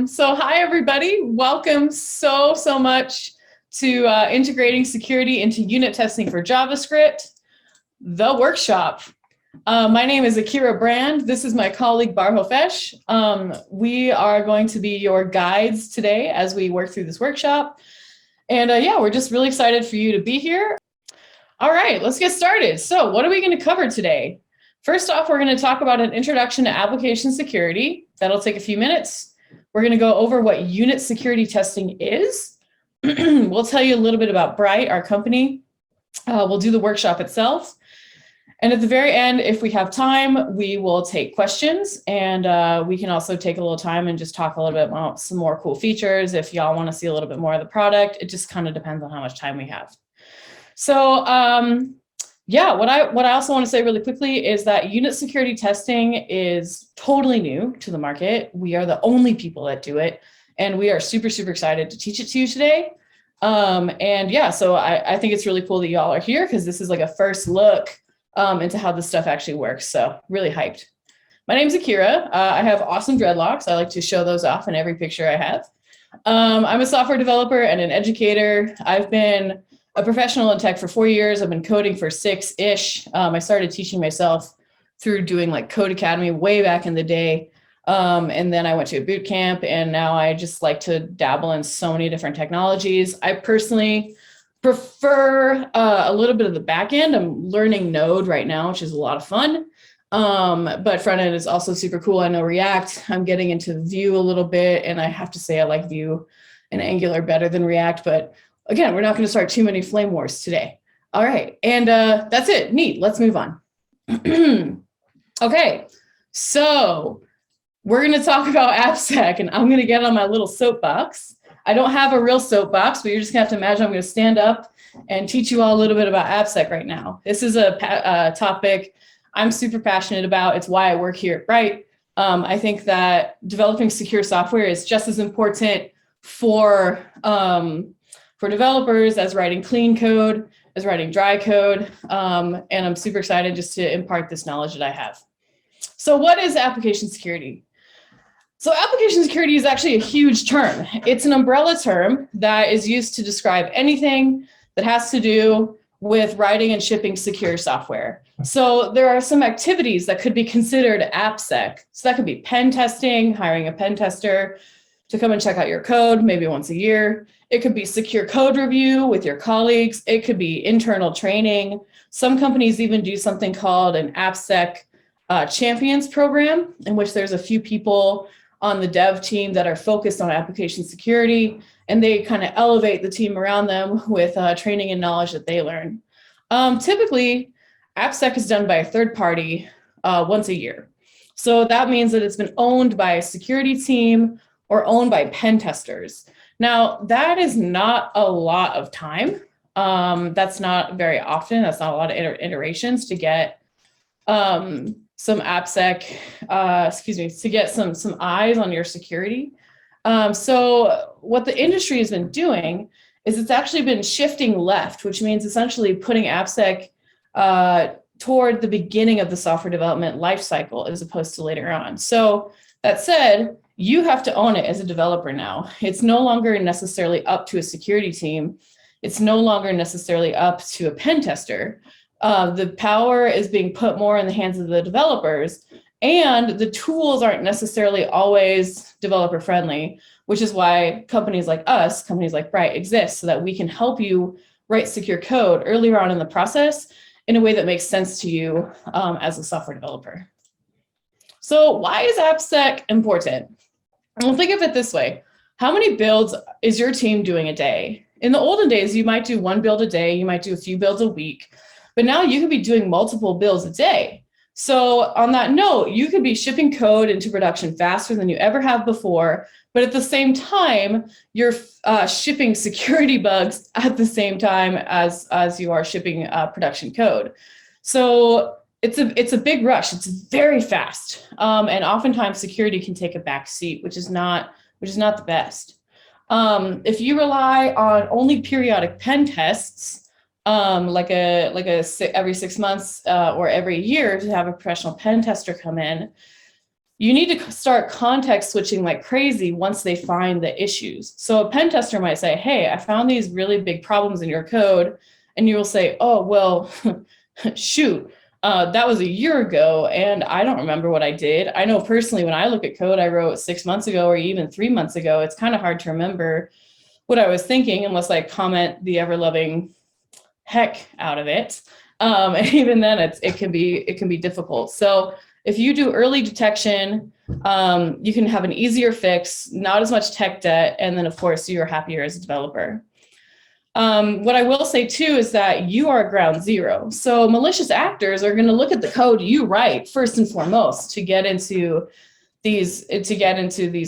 So hi, everybody. Welcome so much to integrating security into unit testing for JavaScript, the workshop. My name is Akira Brand. This is my colleague Bar Hofesh. We are going to be your guides today as we work through this workshop. And yeah, we're just really excited for you to be here. All right, let's get started. So what are we going to cover today? First off, we're going to talk about an introduction to application security. That'll take a few minutes. We're going to go over what unit security testing is. We'll tell you a little bit about Bright, our company. We'll do the workshop itself. And at the very end, if we have time, we will take questions. And we can also take a little time and just talk a little bit about some more cool features. If y'all want to see a little bit more of the product, it just kind of depends on how much time we have. So yeah, what I also want to say really quickly is that unit security testing is totally new to the market. We are the only people that do it, and we are super excited to teach it to you today. And yeah, so I think it's really cool that y'all are here because this is like a first look into how this stuff actually works. So really hyped. My name's Akira. I have awesome dreadlocks. I like to show those off in every picture I have. I'm a software developer and an educator. I've been a professional in tech for 4 years. I've been coding for 6-ish. I started teaching myself through doing like Code Academy way back in the day. And then I went to a boot camp, and now I just like to dabble in so many different technologies. I personally prefer a little bit of the back end. I'm learning Node right now, which is a lot of fun. But front end is also super cool. I know React. I'm getting into Vue a little bit, and I have to say I like Vue and Angular better than React, but again, we're not going to start too many flame wars today. All right. And that's it. Neat. Let's move on. Okay. So we're going to talk about appsec, and I'm going to get on my little soapbox. I don't have a real soapbox, but you're just going to have to imagine I'm going to stand up and teach you all a little bit about appsec right now. This is a topic I'm super passionate about. It's why I work here at Bright. I think that developing secure software is just as important for developers as writing clean code, as writing dry code. And I'm super excited just to impart this knowledge that I have. So what is application security? So application security is actually a huge term. It's an umbrella term that is used to describe anything that has to do with writing and shipping secure software. So there are some activities that could be considered appsec. So that could be pen testing, hiring a pen tester to come and check out your code maybe once a year. It could be secure code review with your colleagues. It could be internal training. Some companies even do something called an appsec champions program, in which there's a few people on the dev team that are focused on application security, and they kind of elevate the team around them with training and knowledge that they learn. Typically, appsec is done by a third party once a year. So that means that it's been owned by a security team or owned by pen testers. Now, that is not a lot of time. That's not very often. That's not a lot of iterations to get some appsec, to get some eyes on your security. So what the industry has been doing is it's actually been shifting left, which means essentially putting appsec toward the beginning of the software development lifecycle as opposed to later on. So that said, you have to own it as a developer now. It's no longer necessarily up to a security team. It's no longer necessarily up to a pen tester. The power is being put more in the hands of the developers, and the tools aren't necessarily always developer friendly, which is why companies like us, companies like Bright exist, so that we can help you write secure code earlier on in the process in a way that makes sense to you as a software developer. So why is appsec important? Well, think of it this way. How many builds is your team doing a day? In the olden days, you might do one build a day, you might do a few builds a week, but now you could be doing multiple builds a day. So on that note, you could be shipping code into production faster than you ever have before, but at the same time, you're shipping security bugs at the same time as you are shipping production code. So it's a big rush. It's very fast, and oftentimes security can take a back seat, which is not the best. If you rely on only periodic pen tests, every 6 months or every year to have a professional pen tester come in, you need to start context switching like crazy once they find the issues. So a pen tester might say, hey, I found these really big problems in your code. And you will say, oh, well, shoot, that was a year ago, and I don't remember what I did. I know personally, when I look at code I wrote 6 months ago or even 3 months ago, it's kind of hard to remember what I was thinking unless I comment the ever-loving heck out of it. And even then, it can be difficult. So if you do early detection, you can have an easier fix, not as much tech debt, and then of course you're happier as a developer. What I will say too is that you are ground zero. So malicious actors are going to look at the code you write first and foremost to get into these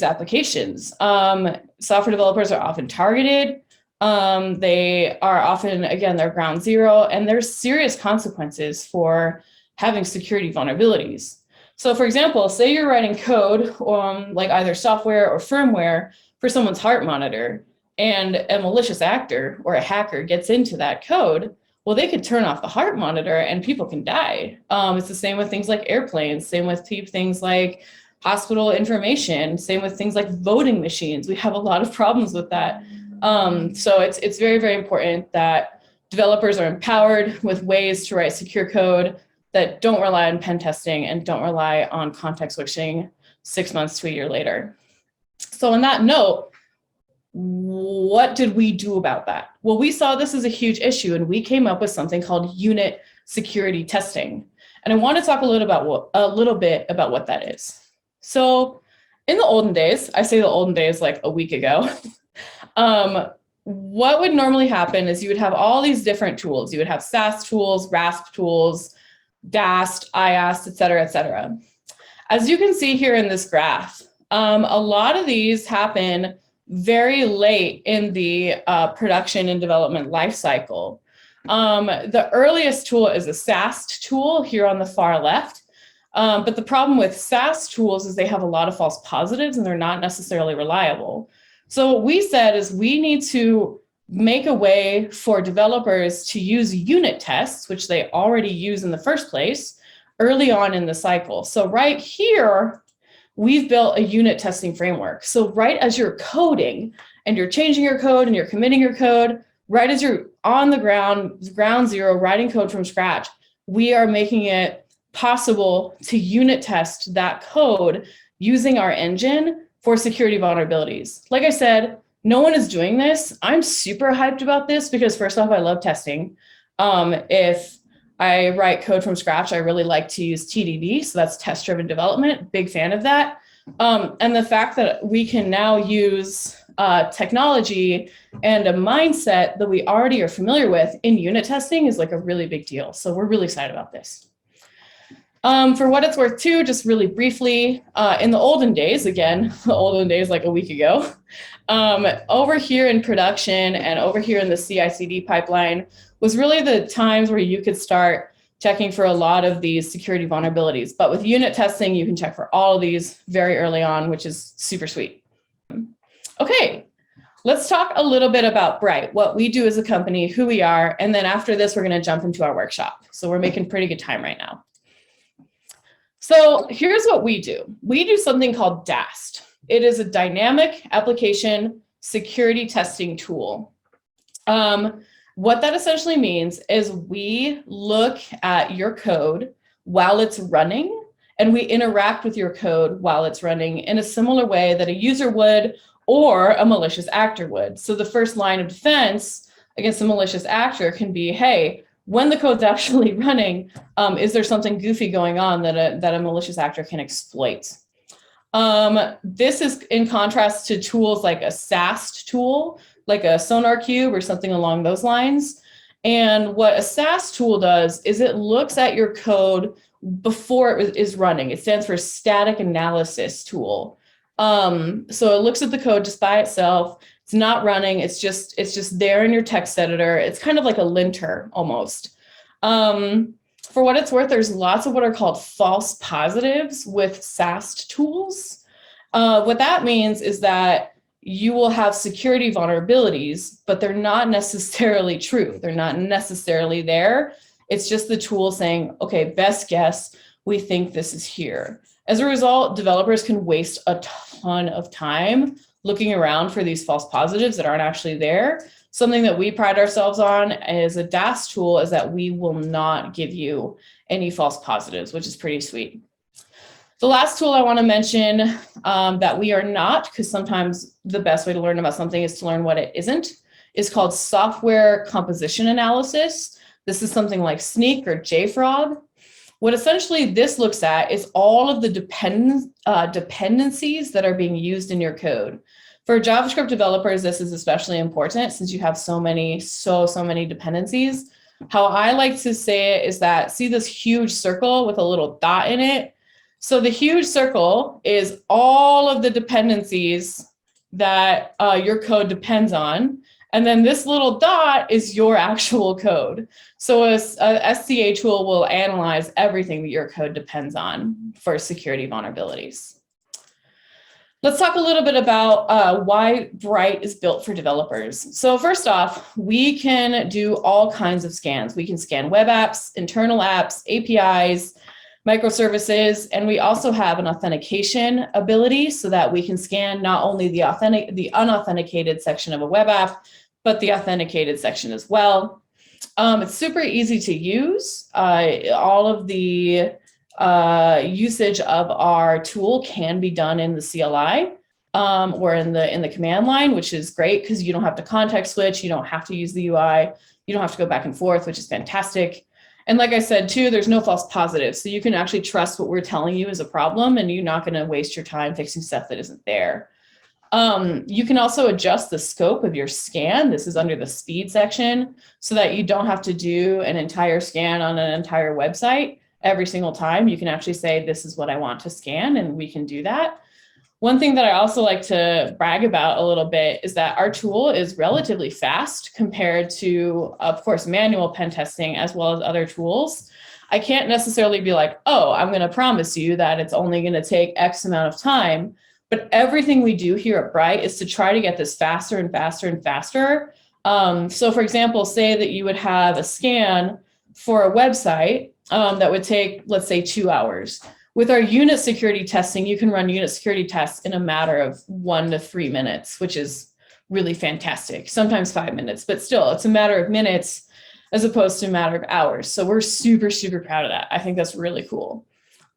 applications. Software developers are often targeted. They are often, again, they're ground zero, and there's serious consequences for having security vulnerabilities. So for example, say you're writing code like either software or firmware for someone's heart monitor, and a malicious actor or a hacker gets into that code, well, they could turn off the heart monitor and people can die. It's the same with things like airplanes, same with things like hospital information, same with things like voting machines. We have a lot of problems with that. So it's very, very important that developers are empowered with ways to write secure code that don't rely on pen testing and don't rely on context switching 6 months to a year later. So on that note, what did we do about that? Well, we saw this as a huge issue, and we came up with something called unit security testing. And I want to talk a little bit about what that is. So in the olden days, I say the olden days like a week ago, what would normally happen is you would have all these different tools. You would have SAST tools, RASP tools, DAST, IAST, et cetera, et cetera. As you can see here in this graph, a lot of these happen very late in the production and development lifecycle. The earliest tool is a SAST tool here on the far left. But the problem with SAST tools is they have a lot of false positives and they're not necessarily reliable. So what we said is we need to make a way for developers to use unit tests, which they already use in the first place, early on in the cycle. So right here, we've built a unit testing framework. So right as you're coding and you're changing your code and you're committing your code, right as you're on the ground zero, writing code from scratch, we are making it possible to unit test that code using our engine for security vulnerabilities. Like I said, no one is doing this. I'm super hyped about this because first off, I love testing. If I write code from scratch, I really like to use TDD. So that's test-driven development, big fan of that. And the fact that we can now use technology and a mindset that we already are familiar with in unit testing is like a really big deal. So we're really excited about this. For what it's worth too, just really briefly, in the olden days, again, the olden days like a week ago, over here in production and over here in the CI/CD pipeline was really the times where you could start checking for a lot of these security vulnerabilities. But with unit testing, you can check for all of these very early on, which is super sweet. Okay, let's talk a little bit about Bright, what we do as a company, who we are, and then after this, we're going to jump into our workshop. So we're making pretty good time right now. So here's what we do. We do something called DAST. It is a dynamic application security testing tool. What that essentially means is we look at your code while it's running, and we interact with your code while it's running in a similar way that a user would or a malicious actor would. So the first line of defense against a malicious actor can be, hey, when the code's actually running, is there something goofy going on that a malicious actor can exploit? This is in contrast to tools like a SAST tool, like a Sonar Cube or something along those lines. And what a SAST tool does is it looks at your code before it is running. It stands for Static Analysis Tool. So it looks at the code just by itself. It's not running. It's just there in your text editor. It's kind of like a linter almost. For what it's worth, there's lots of what are called false positives with SAST tools. What that means is that you will have security vulnerabilities, but they're not necessarily true. They're not necessarily there. It's just the tool saying, okay, best guess, we think this is here. As a result, developers can waste a ton of time looking around for these false positives that aren't actually there. Something that we pride ourselves on as a DAST tool is that we will not give you any false positives, which is pretty sweet. The last tool I want to mention that we are not, because sometimes the best way to learn about something is to learn what it isn't, is called software composition analysis. This is something like Sneak or JFrog. What essentially this looks at is all of the dependencies that are being used in your code. For JavaScript developers, this is especially important since you have so many dependencies. How I like to say it is that, see this huge circle with a little dot in it? So the huge circle is all of the dependencies that your code depends on. And then this little dot is your actual code. So a SCA tool will analyze everything that your code depends on for security vulnerabilities. Let's talk a little bit about why Bright is built for developers. So first off, we can do all kinds of scans. We can scan web apps, internal apps, APIs, microservices, and we also have an authentication ability so that we can scan not only the unauthenticated section of a web app, but the authenticated section as well. It's super easy to use. All of the usage of our tool can be done in the CLI or in the command line, which is great because you don't have to context switch, you don't have to use the UI, you don't have to go back and forth, which is fantastic. And like I said, too, there's no false positives. So you can actually trust what we're telling you is a problem and you're not going to waste your time fixing stuff that isn't there. You can also adjust the scope of your scan. This is under the speed section so that you don't have to do an entire scan on an entire website every single time. You can actually say, this is what I want to scan, and we can do that. One thing that I also like to brag about a little bit is that our tool is relatively fast compared to, of course, manual pen testing as well as other tools. I can't necessarily be like, oh, I'm going to promise you that it's only going to take X amount of time. But everything we do here at Bright is to try to get this faster and faster and faster. So for example, say that you would have a scan for a website that would take, let's say, 2 hours. With our unit security testing, you can run unit security tests in a matter of 1 to 3 minutes, which is really fantastic. Sometimes 5 minutes, but still, it's a matter of minutes as opposed to a matter of hours. So we're super, super proud of that. I think that's really cool.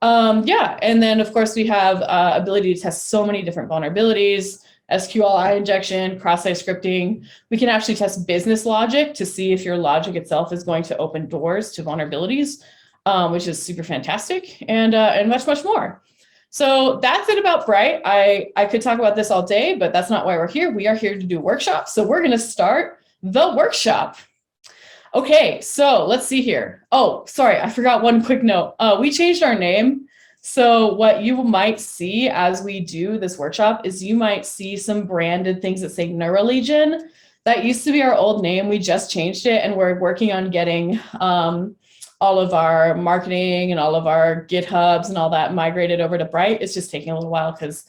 Yeah, and then of course we have ability to test so many different vulnerabilities, SQLi injection, cross-site scripting. We can actually test business logic to see if your logic itself is going to open doors to vulnerabilities, which is super fantastic, and much, much more. So that's it about Bright. I could talk about this all day, but that's not why we're here. We are here to do workshops. So we're going to start the workshop. Okay, so let's see here. Oh, sorry, I forgot one quick note. We changed our name. So what you might see as we do this workshop is you might see some branded things that say Neurolegion. That used to be our old name. We just changed it, and we're working on getting all of our marketing and all of our GitHubs and all that migrated over to Bright. It's just taking a little while because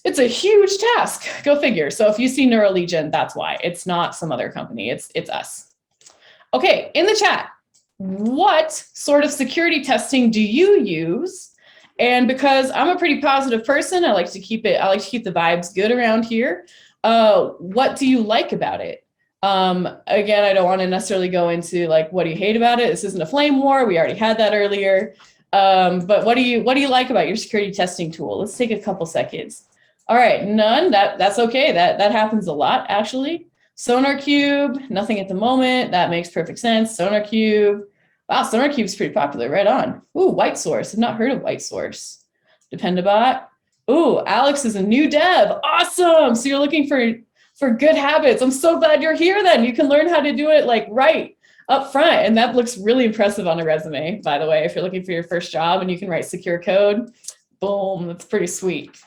it's a huge task. Go figure. So if you see Neurolegion, that's why. It's not some other company. It's us. Okay, in the chat, what sort of security testing do you use? And because I'm a pretty positive person, I like to keep the vibes good around here. What do you like about it? Again, I don't want to necessarily go into like, what do you hate about it? This isn't a flame war. We already had that earlier. But what do you like about your security testing tool? Let's take a couple seconds. All right, none. That's okay. That happens a lot, actually. SonarQube, nothing at the moment. That makes perfect sense. SonarQube. Wow, SonarQube is pretty popular. Right on. Ooh, White Source. I've not heard of White Source. Dependabot. Ooh, Alex is a new dev. Awesome. So you're looking for good habits. I'm so glad you're here then. You can learn how to do it like right up front. And that looks really impressive on a resume, by the way. If you're looking for your first job and you can write secure code, boom, that's pretty sweet.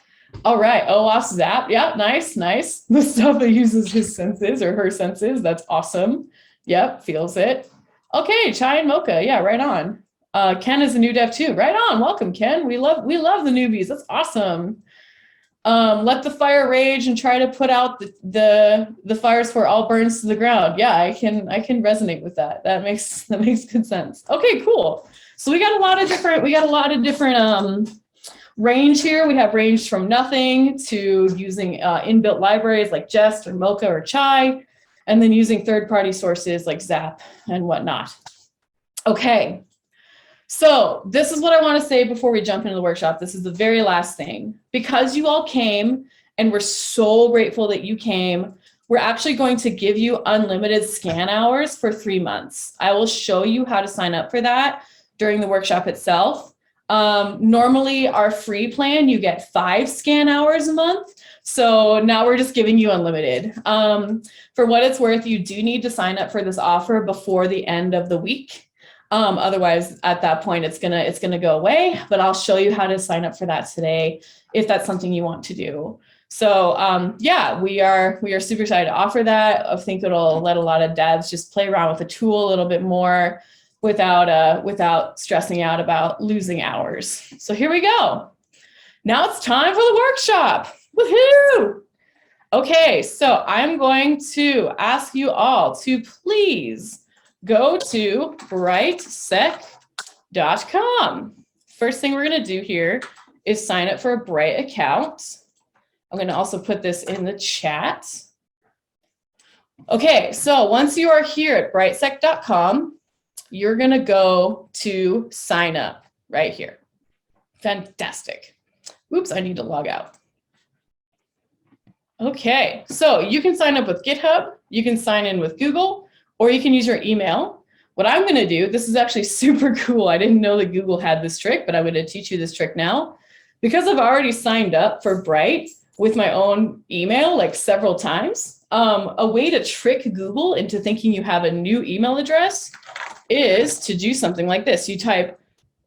All right, OAuth Zap, yeah, nice. The stuff that uses his senses or her senses, that's awesome. Yep, feels it. Okay, Chai and Mocha, yeah, right on. Ken is a new dev too, right on. Welcome, Ken. We love the newbies. That's awesome. Let the fire rage and try to put out the fires for all burns to the ground. Yeah, I can resonate with that. That makes good sense. Okay, cool. So we got a lot of different Range here, we have range from nothing to using inbuilt libraries like Jest or Mocha or Chai, and then using third-party sources like Zap and whatnot. Okay, so this is what I want to say before we jump into the workshop. This is the very last thing. Because you all came, and we're so grateful that you came, we're actually going to give you unlimited scan hours for 3 months. I will show you how to sign up for that during the workshop itself. Normally our free plan, you get 5 scan hours a month. So now we're just giving you unlimited. For what it's worth, you do need to sign up for this offer before the end of the week. Otherwise, at that point, it's gonna go away. But I'll show you how to sign up for that today if that's something you want to do. So yeah, we are super excited to offer that. I think it'll let a lot of devs just play around with the tool a little bit more without stressing out about losing hours. So here we go. Now it's time for the workshop. Woohoo! Okay, so I'm going to ask you all to please go to brightsec.com. First thing we're going to do here is sign up for a Bright account. I'm going to also put this in the chat. Okay, so once you are here at brightsec.com, you're going to go to sign up right here. Fantastic. Oops, I need to log out. Okay, so you can sign up with GitHub, you can sign in with Google, or you can use your email. What I'm going to do, this is actually super cool. I didn't know that Google had this trick, but I'm going to teach you this trick now. Because I've already signed up for Bright with my own email like several times, a way to trick Google into thinking you have a new email address is to do something like this. You type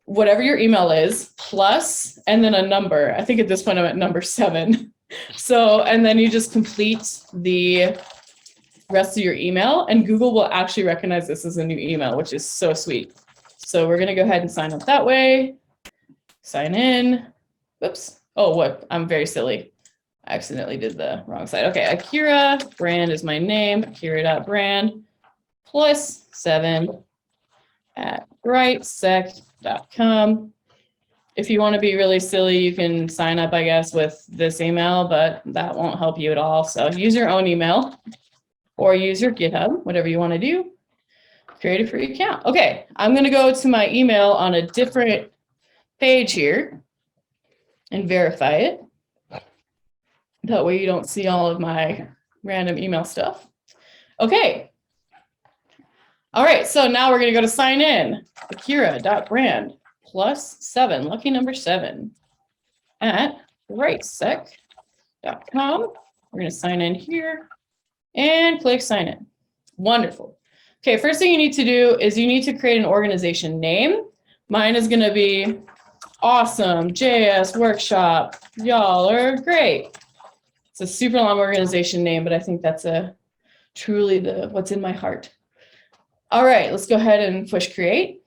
whatever your email is plus and then a number. I think at this point I'm at number 7. So, and then you just complete the rest of your email and Google will actually recognize this as a new email, which is so sweet. So we're going to go ahead and sign up that way. Sign in. Whoops. Oh, what? I'm very silly. I accidentally did the wrong side. Okay, Akira, brand is my name, akira.brand +7 at brightsec.com. If you want to be really silly, you can sign up, I guess, with this email, but that won't help you at all. So use your own email or use your GitHub, whatever you want to do. Create a free account. Okay, I'm going to go to my email on a different page here and verify it. That way you don't see all of my random email stuff. Okay. All right, so now we're going to go to sign in. Akira.brand +7, lucky number 7 at brightsec.com. We're going to sign in here and click sign in. Wonderful. Okay, first thing you need to do is you need to create an organization name. Mine is going to be Awesome JS Workshop. Y'all are great. It's a super long organization name, but I think that's truly what's in my heart. All right, let's go ahead and push create.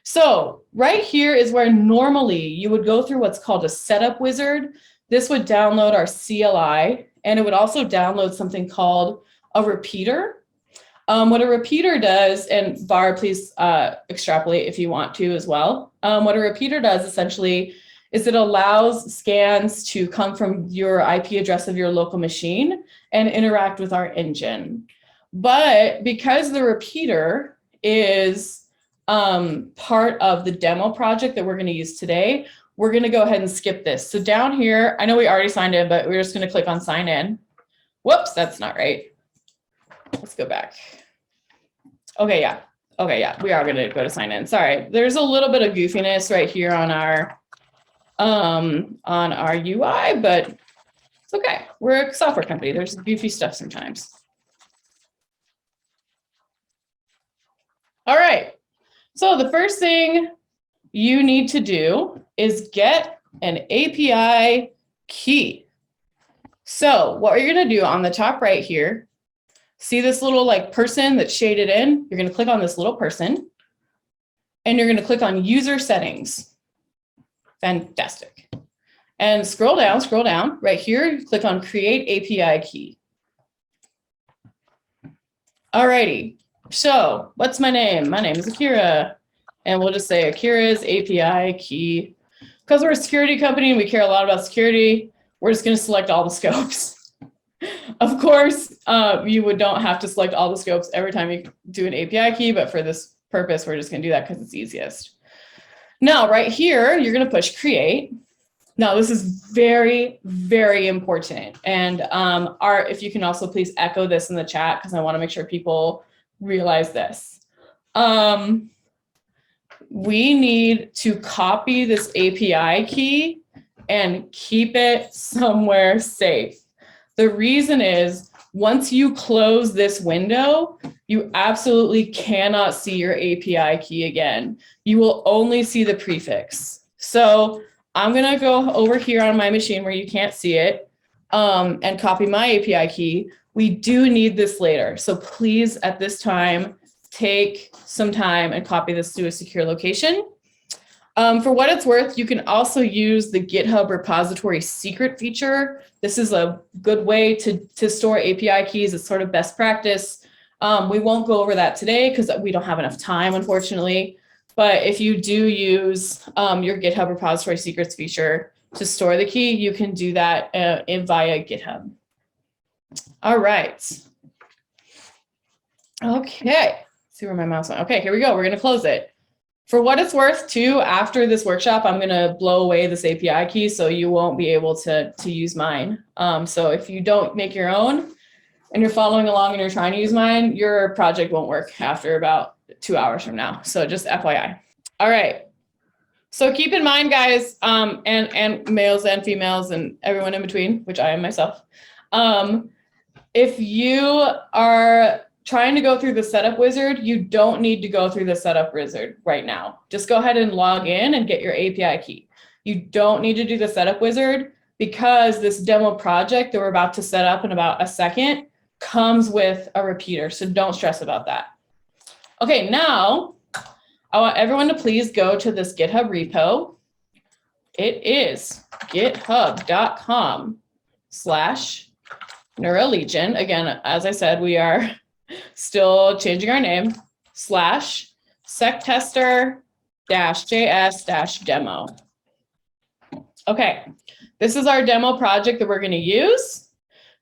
So right here is where normally you would go through what's called a setup wizard. This would download our CLI, and it would also download something called a repeater. What a repeater does, and Var, please extrapolate if you want to as well. What a repeater does essentially is it allows scans to come from your IP address of your local machine and interact with our engine. But because the repeater is part of the demo project that we're going to use today, we're going to go ahead and skip this. So down here, I know we already signed in, but we're just going to click on sign in. Whoops, that's not right. Let's go back. Okay, yeah. Okay, yeah, we are going to go to sign in. Sorry, there's a little bit of goofiness right here on our UI, but it's okay. We're a software company. There's goofy stuff sometimes. All right. So the first thing you need to do is get an API key. So what you're going to do on the top right here, see this little like person that's shaded in? You're going to click on this little person and you're going to click on user settings. Fantastic. And scroll down right here, click on create API key. Alrighty. So what's my name? My name is Akira. And we'll just say Akira's API key because we're a security company and we care a lot about security, we're just going to select all the scopes. Of course, you don't have to select all the scopes every time you do an API key, but for this purpose, we're just going to do that because it's easiest. Now, right here, you're going to push create. Now, this is very, very important. And if you can also please echo this in the chat, because I want to make sure people realize this. We need to copy this API key and keep it somewhere safe. The reason is, once you close this window, you absolutely cannot see your API key again. You will only see the prefix. So I'm going to go over here on my machine where you can't see it and copy my API key. We do need this later. So please, at this time, take some time and copy this to a secure location. For what it's worth, you can also use the GitHub repository secret feature. This is a good way to store API keys. It's sort of best practice. We won't go over that today because we don't have enough time, unfortunately. But if you do use your GitHub repository secrets feature to store the key, you can do that via GitHub. All right. Okay. See where my mouse went. Okay, here we go. We're going to close it. For what it's worth, too, after this workshop, I'm going to blow away this API key, so you won't be able to use mine. So if you don't make your own and you're following along and you're trying to use mine, your project won't work after about 2 hours from now. So just FYI. All right. So keep in mind, guys, and males and females and everyone in between, which I am myself. If you are trying to go through the setup wizard, you don't need to go through the setup wizard right now. Just go ahead and log in and get your API key. You don't need to do the setup wizard because this demo project that we're about to set up in about a second comes with a repeater. So don't stress about that. Okay, now I want everyone to please go to this GitHub repo. It is github.com/NeuroLegion. Again, as I said, we are still changing our name, /sectester-js-demo. Okay, this is our demo project that we're going to use.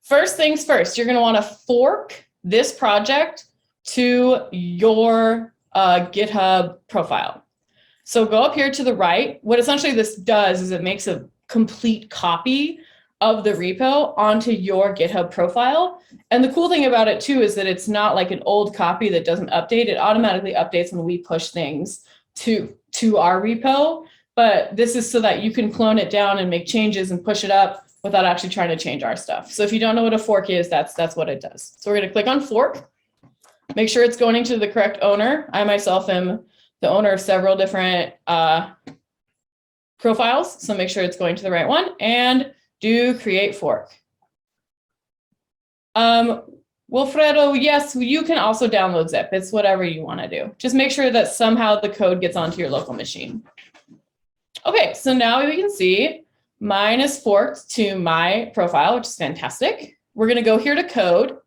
First things first, you're going to want to fork this project to your GitHub profile. So go up here to the right. What essentially this does is it makes a complete copy of the repo onto your GitHub profile. And the cool thing about it too is that it's not like an old copy that doesn't update. It automatically updates when we push things to our repo. But this is so that you can clone it down and make changes and push it up without actually trying to change our stuff. So if you don't know what a fork is, that's what it does. So we're going to click on fork. Make sure it's going to the correct owner. I myself am the owner of several different profiles. So make sure it's going to the right one and do create fork. Wilfredo, yes, you can also download zip. It's whatever you want to do. Just make sure that somehow the code gets onto your local machine. Okay, so now we can see mine is forked to my profile, which is fantastic. We're going to go here to code.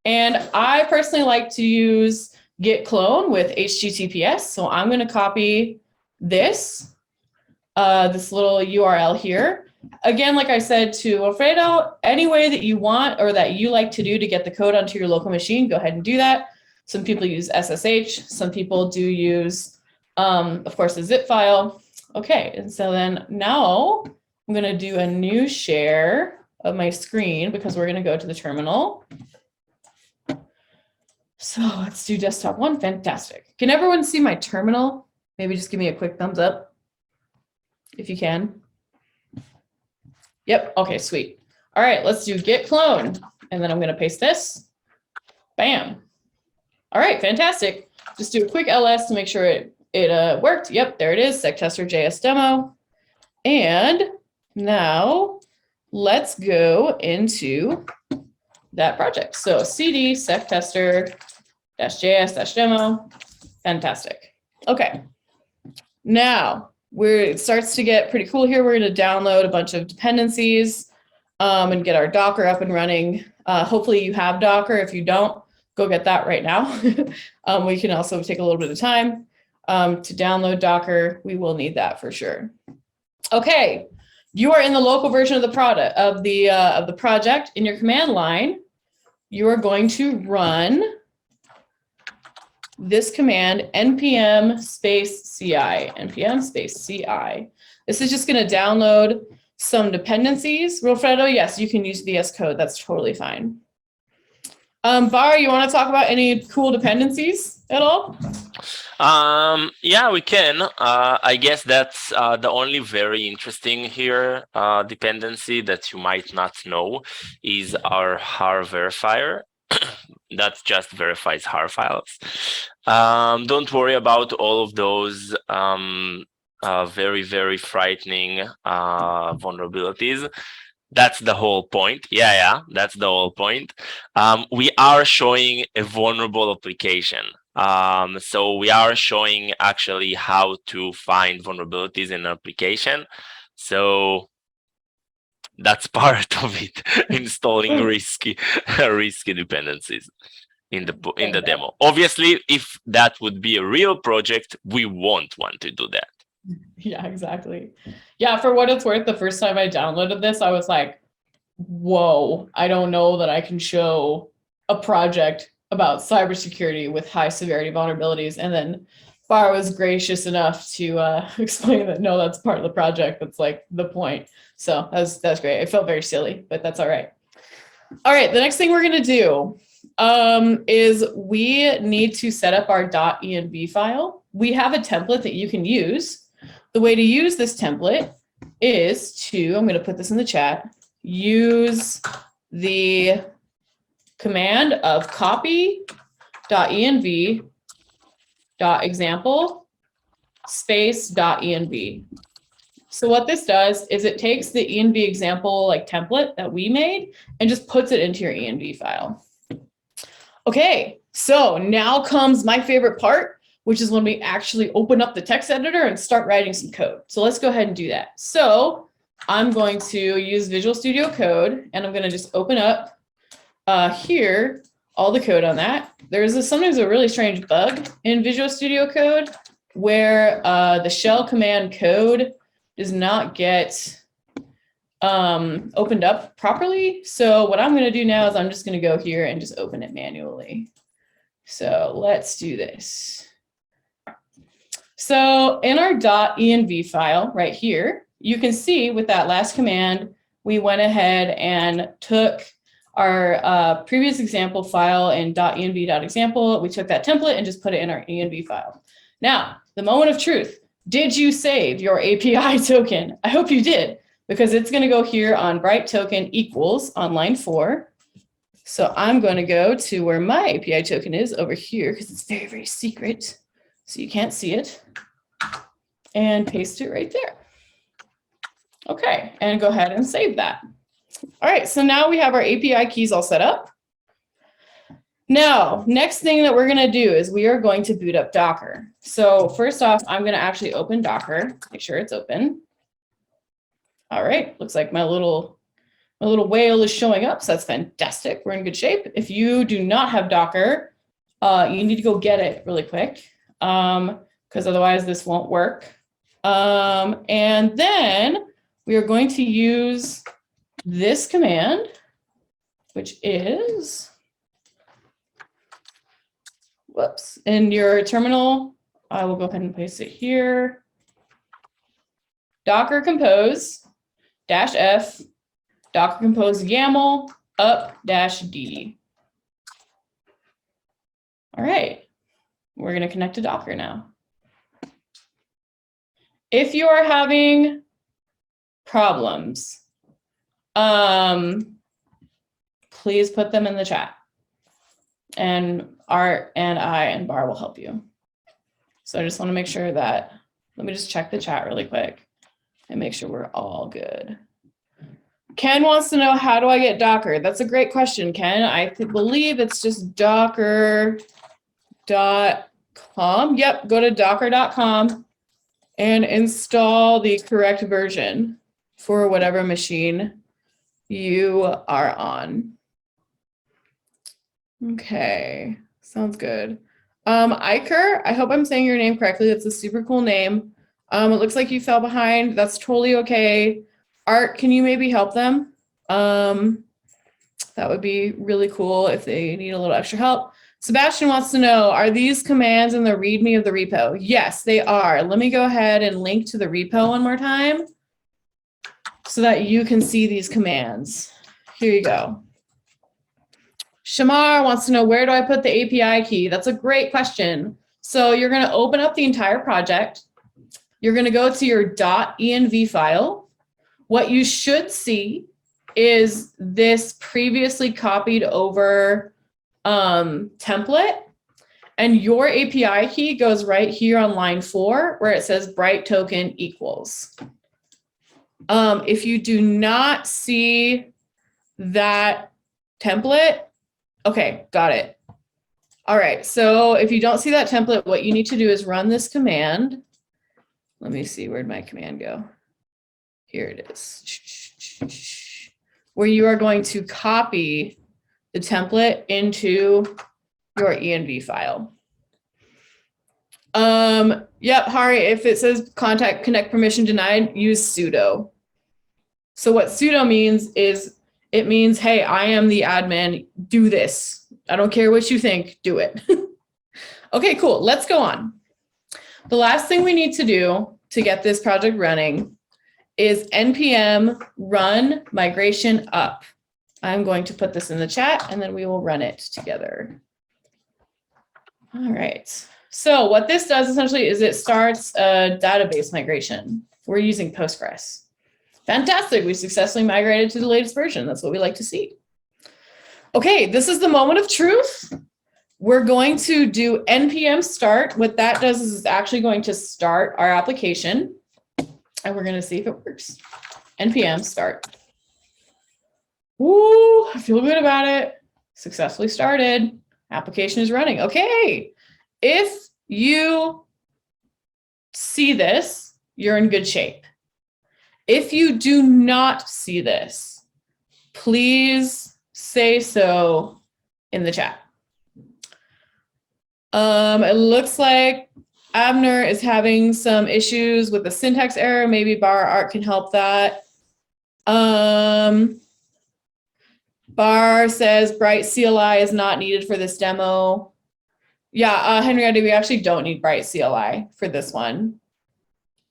And I personally like to use git clone with HTTPS. So I'm going to copy this little URL here. Again, like I said to Wilfredo, any way that you want or that you like to do to get the code onto your local machine, go ahead and do that. Some people use SSH. Some people do use, of course, a zip file. Okay, and so then now I'm going to do a new share of my screen because we're going to go to the terminal. So let's do desktop one. Fantastic. Can everyone see my terminal? Maybe just give me a quick thumbs up if you can. Yep. Okay, sweet. All right, let's do git clone. And then I'm going to paste this. Bam. All right, fantastic. Just do a quick ls to make sure it worked. Yep, there it is, sectester.js demo. And now let's go into that project. So cd sectester-js-demo. Fantastic. Okay. Now it starts to get pretty cool here. We're going to download a bunch of dependencies and get our Docker up and running. Hopefully you have Docker. If you don't, go get that right now. We can also take a little bit of time to download Docker. We will need that for sure. Okay, you are in the local version of the product of the project. In your command line, you are going to run this command, npm space ci, npm space ci. This is just going to download some dependencies. Wilfredo, yes, you can use VS Code. That's totally fine. Bar, you want to talk about any cool dependencies at all? Yeah, we can. I guess that's the only very interesting here dependency that you might not know is our har verifier. That just verifies har files. Don't worry about all of those very, very frightening vulnerabilities. That's the whole point. Yeah, that's the whole point. We are showing a vulnerable application. So we are showing actually how to find vulnerabilities in an application. So that's part of it, installing risky dependencies in the demo. Obviously, if that would be a real project, we won't want to do that. Yeah, exactly. Yeah, for what it's worth, the first time I downloaded this, I was like, whoa, I don't know that I can show a project about cybersecurity with high severity vulnerabilities. And then Bar was gracious enough to explain that, no, that's part of the project. That's like the point. So that's great. I felt very silly, but that's all right. All right, the next thing we're going to do is we need to set up our .env file. We have a template that you can use. The way to use this template is to, I'm going to put this in the chat, use the command of copy.env.example space .env. So what this does is it takes the env example like template that we made and just puts it into your env file. Okay, so now comes my favorite part, which is when we actually open up the text editor and start writing some code. So let's go ahead and do that. So I'm going to use Visual Studio Code, and I'm going to just open up here all the code on that. There's sometimes a really strange bug in Visual Studio Code where the shell command code does not get opened up properly. So what I'm going to do now is I'm just going to go here and just open it manually. So let's do this. So in our .env file right here, you can see with that last command, we went ahead and took our previous example file in .env.example. We took that template and just put it in our env file. Now, the moment of truth. Did you save your API token? I hope you did, because it's going to go here on bright token equals on line 4. So I'm going to go to where my API token is over here because it's very, very secret. So you can't see it, and paste it right there. Okay, and go ahead and save that. All right, so now we have our API keys all set up. Now, next thing that we're going to do is we are going to boot up Docker. So first off, I'm going to actually open Docker, make sure it's open. All right, looks like my little whale is showing up, so that's fantastic. We're in good shape. If you do not have Docker, you need to go get it really quick, because otherwise this won't work. And then we are going to use this command, which is, whoops, in your terminal, I will go ahead and paste it here. Docker compose -f Docker compose YAML up -d. All right, we're going to connect to Docker now. If you are having problems, please put them in the chat, and Art and I and Bar will help you. So I just want to make sure that, let me just check the chat really quick and make sure we're all good. Ken wants to know, how do I get Docker? That's a great question, Ken. I believe it's just docker.com. Yep, go to docker.com and install the correct version for whatever machine you are on. Okay, sounds good. Iker, I hope I'm saying your name correctly. That's a super cool name. It looks like you fell behind. That's totally okay. Art, can you maybe help them? That would be really cool if they need a little extra help. Sebastian wants to know, are these commands in the README of the repo? Yes, they are. Let me go ahead and link to the repo one more time so that you can see these commands. Here you go. Shamar wants to know, where do I put the API key? That's a great question. So you're going to open up the entire project. You're going to go to your .env file. What you should see is this previously copied over template, and your API key goes right here on line 4 where it says bright token equals. If you do not see that template, okay, got it. All right, so if you don't see that template, what you need to do is run this command. Let me see, where'd my command go? Here it is. Where you are going to copy the template into your env file. Yep, Hari, if it says contact connect permission denied, use sudo. So what sudo means is, it means, hey, I am the admin, do this. I don't care what you think, do it. Okay, cool, let's go on. The last thing we need to do to get this project running is npm run migration up. I'm going to put this in the chat and then we will run it together. All right, so what this does essentially is it starts a database migration. We're using Postgres. Fantastic, we successfully migrated to the latest version. That's what we like to see. Okay, this is the moment of truth. We're going to do npm start. What that does is it's actually going to start our application, and we're going to see if it works. npm start. Woo, I feel good about it. Successfully started. Application is running. Okay, if you see this, you're in good shape. If you do not see this, please say so in the chat. It looks like Abner is having some issues with the syntax error. Maybe bar art can help that. Bar says bright CLI is not needed for this demo. Yeah, Henrietta, we actually don't need bright CLI for this one.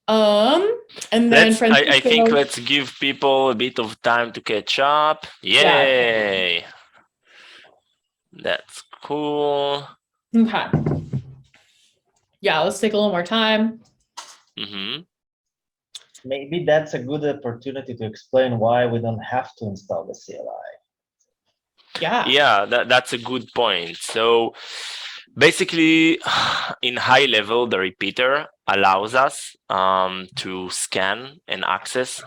And then I think let's give people a bit of time to catch up. Yay! Yeah. That's cool. Okay. Yeah, let's take a little more time. Mm-hmm. Maybe that's a good opportunity to explain why we don't have to install the CLI. Yeah, that's a good point. So basically, in high level, the repeater allows us to scan and access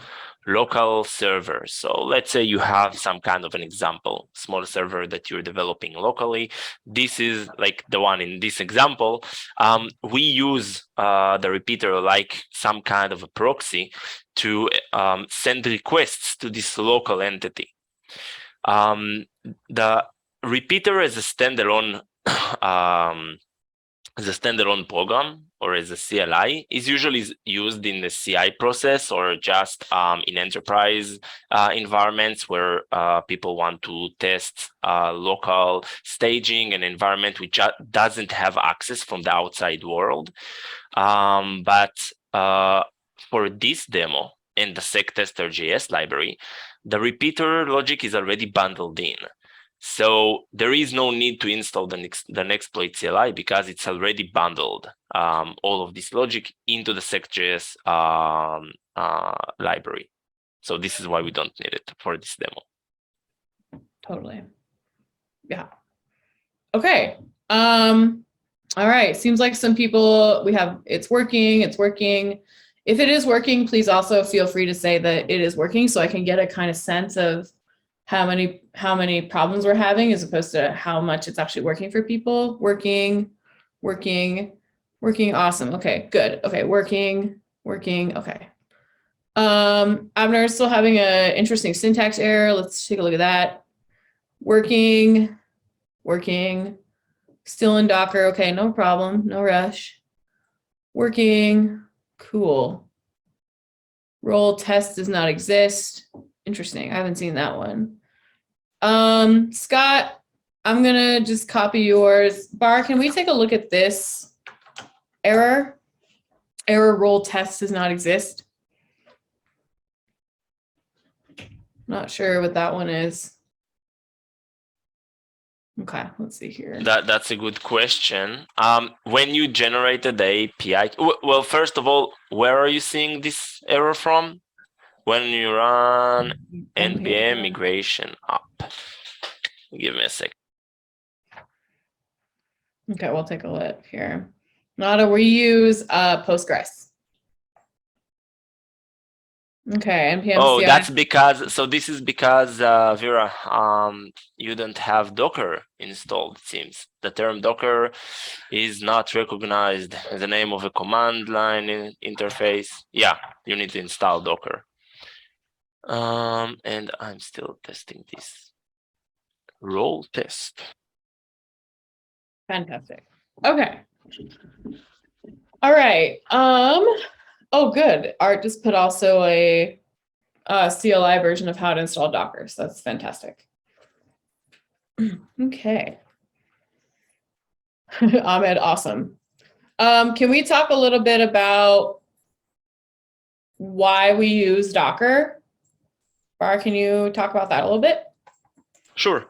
local servers. So let's say you have some kind of an example, small server that you're developing locally. This is like the one in this example. We use the repeater like some kind of a proxy to send requests to this local entity. The repeater as a standalone program or as a CLI is usually used in the CI process or just in enterprise environments where people want to test local staging and environment which doesn't have access from the outside world. But for this demo in the sectester.js library, the repeater logic is already bundled in. So there is no need to install the Nextploit CLI because it's already bundled all of this logic into the sec.js library. So this is why we don't need it for this demo. Totally. Yeah. Okay. All right. Seems like some people it's working. If it is working, please also feel free to say that it is working so I can get a kind of sense of how many problems we're having as opposed to how much it's actually working for people. Working. Awesome. Okay, good. Okay, working. Okay. Abner is still having an interesting syntax error. Let's take a look at that. Working. Still in Docker. Okay, no problem. No rush. Working. Cool. Role test does not exist. Interesting. I haven't seen that one. Scott, I'm gonna just copy yours. Bar, can we take a look at this error? Error role test does not exist. Not sure what that one is. Okay, let's see here. That's a good question. When you generated the API, well, first of all, where are you seeing this error from? When you run npm migration up. Give me a sec. Okay, we'll take a look here. Nada, we use Postgres. Okay, npm Oh, CI. that's because, so this is because, Vera, you don't have Docker installed, it seems. The term Docker is not recognized as the name of a command line interface. Yeah, you need to install Docker. And I'm still testing this role test. Fantastic. Okay. All right. Oh, good. Art just put also a CLI version of how to install Docker. So that's fantastic. Okay. Ahmed, awesome. Can we talk a little bit about why we use Docker? Bar, can you talk about that a little bit? Sure.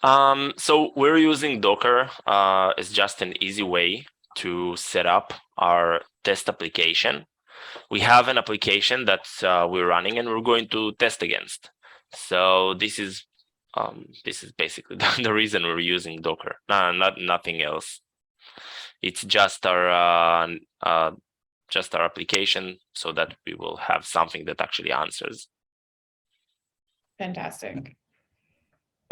So we're using Docker as just an easy way to set up our test application. We have an application that we're running and we're going to test against. So this is basically the reason we're using Docker, nothing else. It's just our application so that we will have something that actually answers. Fantastic.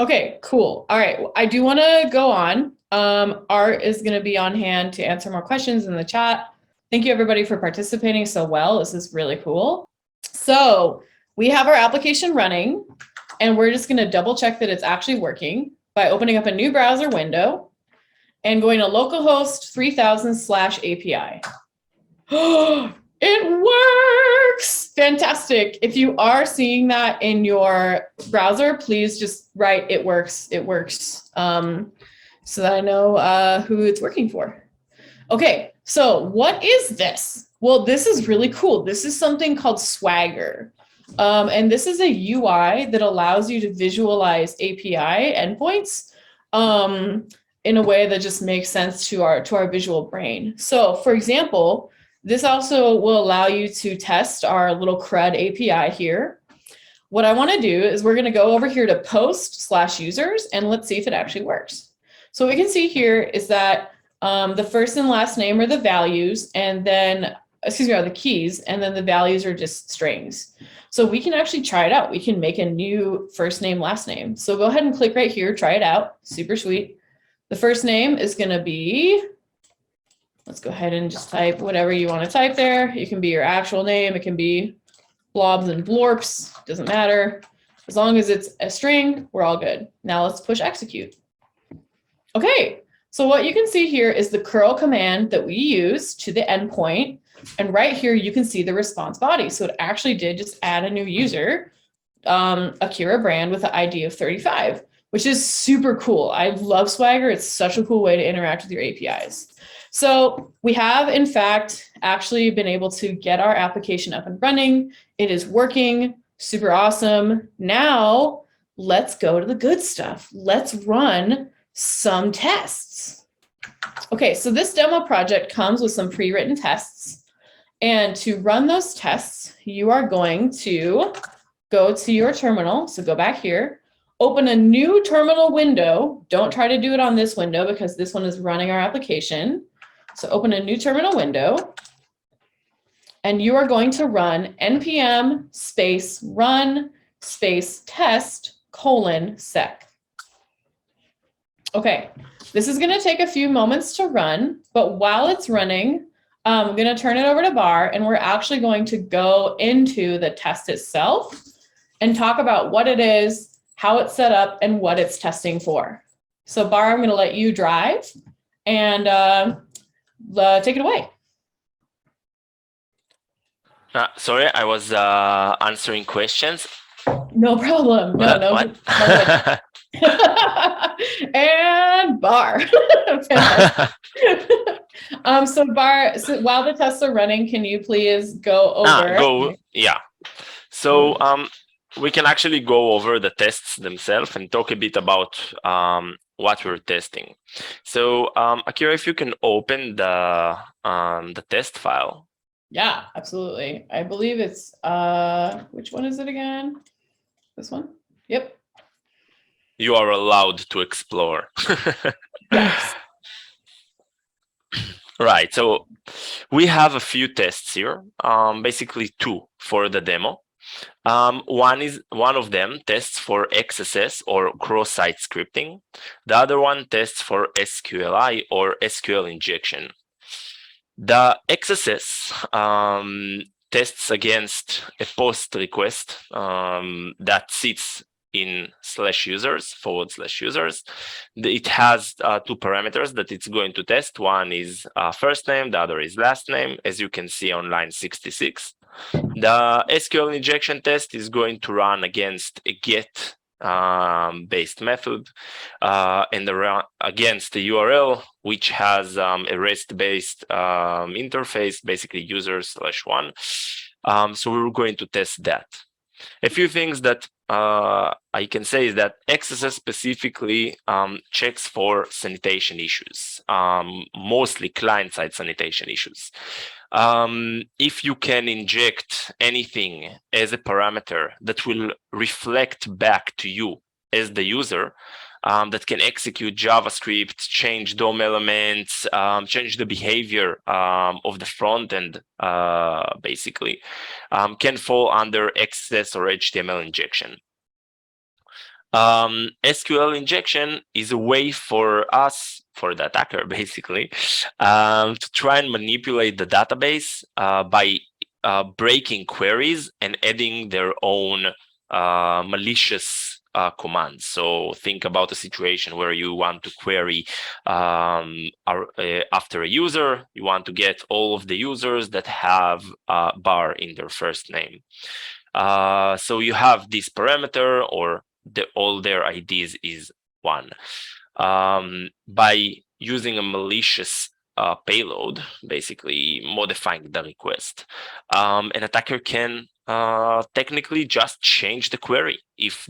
Okay, cool. All right, I do want to go on. Art is going to be on hand to answer more questions in the chat. Thank you everybody for participating so well. This is really cool. So we have our application running and we're just going to double check that it's actually working by opening up a new browser window and going to localhost 3000/API. It works! Fantastic. If you are seeing that in your browser, please just write it works, so that I know who it's working for. Okay, so what is this? Well, this is really cool. This is something called Swagger. And this is a UI that allows you to visualize API endpoints in a way that just makes sense to our visual brain. So for example, this also will allow you to test our little CRUD API here. What I want to do is we're going to go over here to post/users and let's see if it actually works. So what we can see here is that the first and last name are the values and then, are the keys, and then the values are just strings. So we can actually try it out. We can make a new first name, last name. So go ahead and click right here, try it out. Super sweet. The first name is going to be, let's go ahead and just type whatever you want to type there. It can be your actual name. It can be blobs and blorps. Doesn't matter. As long as it's a string, we're all good. Now let's push execute. Okay, so what you can see here is the curl command that we use to the endpoint. And right here, you can see the response body. So it actually did just add a new user, Akira Brand with an ID of 35, which is super cool. I love Swagger. It's such a cool way to interact with your APIs. So we have, in fact, actually been able to get our application up and running. It is working, super awesome. Now let's go to the good stuff. Let's run some tests. Okay, so this demo project comes with some pre-written tests. And to run those tests, you are going to go to your terminal. So go back here, open a new terminal window. Don't try to do it on this window because this one is running our application. So open a new terminal window and you are going to run npm run test:\sec. Okay, this is going to take a few moments to run, but while it's running, I'm going to turn it over to Bar and we're actually going to go into the test itself and talk about what it is, how it's set up, and what it's testing for. So Bar, I'm going to let you drive and take it away. Sorry, I was answering questions. No problem. No, no, What? no. And bar. Fantastic. So Bar, so while the tests are running, can you please go over? Yeah. So we can actually go over the tests themselves and talk a bit about what we're testing. So Akira, if you can open the test file. Yeah, absolutely. I believe it's which one is it again? This one? Yep. You are allowed to explore. Yes. Right. So we have a few tests here, basically two for the demo. One of them tests for XSS or cross-site scripting. The other one tests for SQLI or SQL injection. The XSS tests against a post request that sits in /users, /users. It has two parameters that it's going to test. One is first name, the other is last name, as you can see on line 66. The SQL injection test is going to run against a get based method and against the URL, which has a REST-based interface, basically users/one. So we're going to test that. A few things that I can say is that XSS specifically checks for sanitation issues, mostly client-side sanitation issues. If you can inject anything as a parameter that will reflect back to you as the user, that can execute JavaScript, change DOM elements, change the behavior of the front end, basically, can fall under XSS or HTML injection. SQL injection is a way for us, for the attacker, basically, to try and manipulate the database by breaking queries and adding their own malicious commands. So think about a situation where you want to query after a user, you want to get all of the users that have a bar in their first name. So you have this parameter, or all their IDs is 1. By using a malicious payload, basically modifying the request, an attacker can technically just change the query if